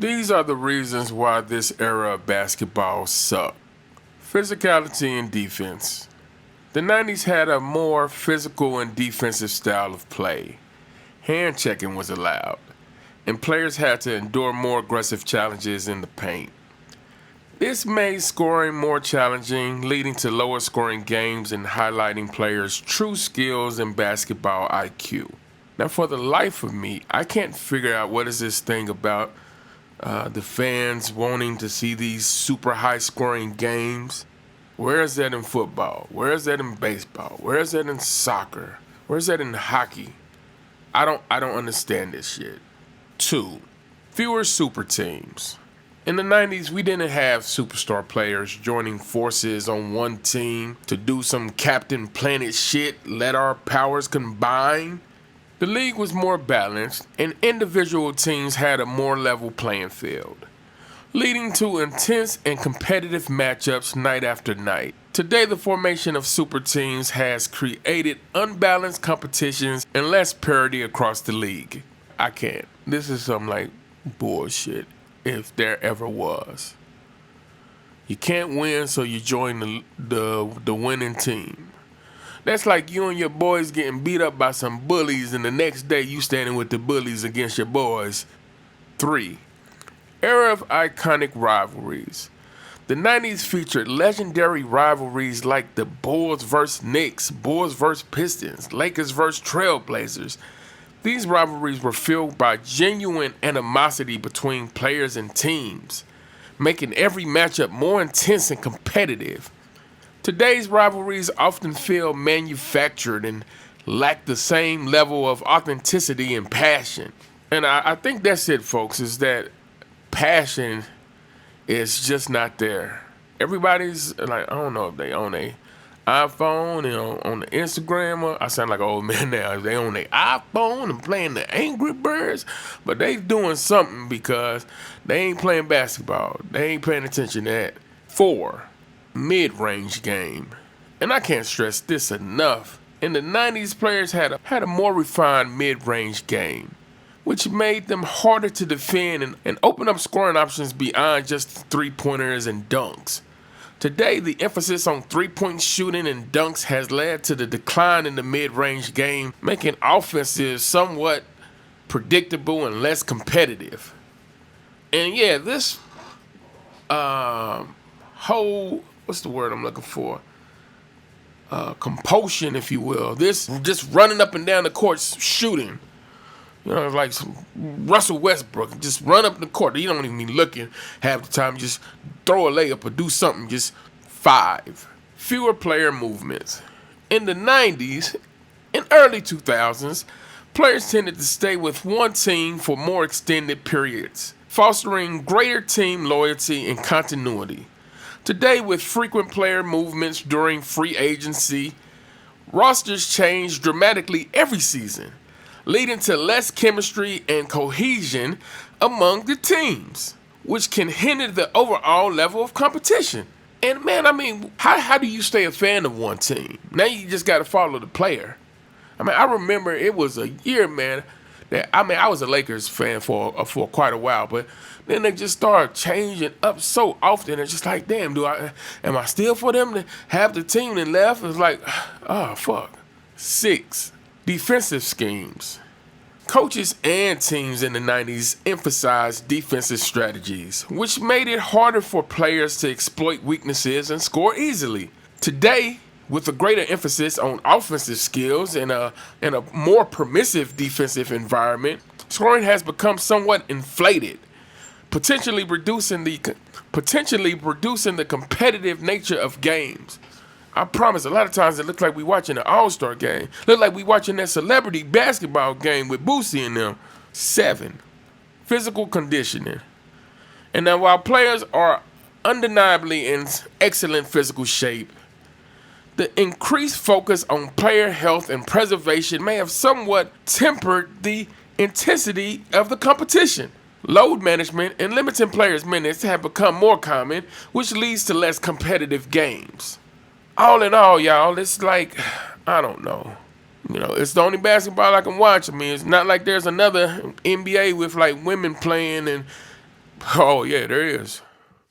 These are the reasons why this era of basketball sucked. Physicality and defense. The 90s had a more physical and defensive style of play. Hand checking was allowed, and players had to endure more aggressive challenges in the paint. This made scoring more challenging, leading to lower scoring games and highlighting players' true skills and basketball IQ. Now, for the life of me, I can't figure out what is this thing about the fans wanting to see these super high scoring games. Where is that in football? Where is that in baseball? Where is that in soccer? Where is that in hockey? I don't understand this shit. 2. Fewer super teams. In the 90s, we didn't have superstar players joining forces on one team to do some Captain Planet shit, let our powers combine. The league was more balanced, and individual teams had a more level playing field, leading to intense and competitive matchups night after night. Today, the formation of super teams has created unbalanced competitions and less parity across the league. I can't. This is some like bullshit, if there ever was. You can't win, so you join the winning team. That's like you and your boys getting beat up by some bullies, and the next day you standing with the bullies against your boys. 3. Era of iconic rivalries. The 90s featured legendary rivalries like the Bulls vs. Knicks, Bulls vs. Pistons, Lakers vs. Trailblazers. These rivalries were fueled by genuine animosity between players and teams, making every matchup more intense and competitive. Today's rivalries often feel manufactured and lack the same level of authenticity and passion. And I think that's it, folks, is that passion is just not there. Everybody's like, I don't know if they on a iPhone and on the Instagram. I sound like an old man now. They on their iPhone and playing the Angry Birds, but they doing something because they ain't playing basketball. They ain't paying attention to that. 4. Mid-range game. And I can't stress this enough. In the 90s, players had a more refined mid-range game, which made them harder to defend and open up scoring options beyond just three-pointers and dunks. Today, the emphasis on three-point shooting and dunks has led to the decline in the mid-range game, making offenses somewhat predictable and less competitive. And yeah, this whole, what's the word I'm looking for? Compulsion, if you will. This just running up and down the court shooting. You know, like some Russell Westbrook, just run up the court. You don't even be looking half the time. Just throw a layup or do something. Just 5. Fewer player movements. In the 90s and early 2000s, players tended to stay with one team for more extended periods, fostering greater team loyalty and continuity. Today, with frequent player movements during free agency, rosters change dramatically every season, leading to less chemistry and cohesion among the teams, which can hinder the overall level of competition. And man, I mean, how do you stay a fan of one team? Now you just got to follow the player. I mean, I remember it was a year, man, I was a Lakers fan for quite a while, but then they just started changing up so often. It's just like, damn, am I still for them to have the team that left? It's like, oh, fuck. 6. Defensive schemes. Coaches and teams in the 90s emphasized defensive strategies, which made it harder for players to exploit weaknesses and score easily. Today, with a greater emphasis on offensive skills and a more permissive defensive environment, scoring has become somewhat inflated, potentially reducing the competitive nature of games. I promise, a lot of times it looks like we watching an all-star game. Look like we watching that celebrity basketball game with Boosie and them. 7. Physical conditioning. And now while players are undeniably in excellent physical shape, the increased focus on player health and preservation may have somewhat tempered the intensity of the competition. Load management and limiting players' minutes have become more common, which leads to less competitive games. All in all, y'all, it's like, I don't know. You know, it's the only basketball I can watch. I mean, it's not like there's another NBA with like women playing and Oh, yeah, there is.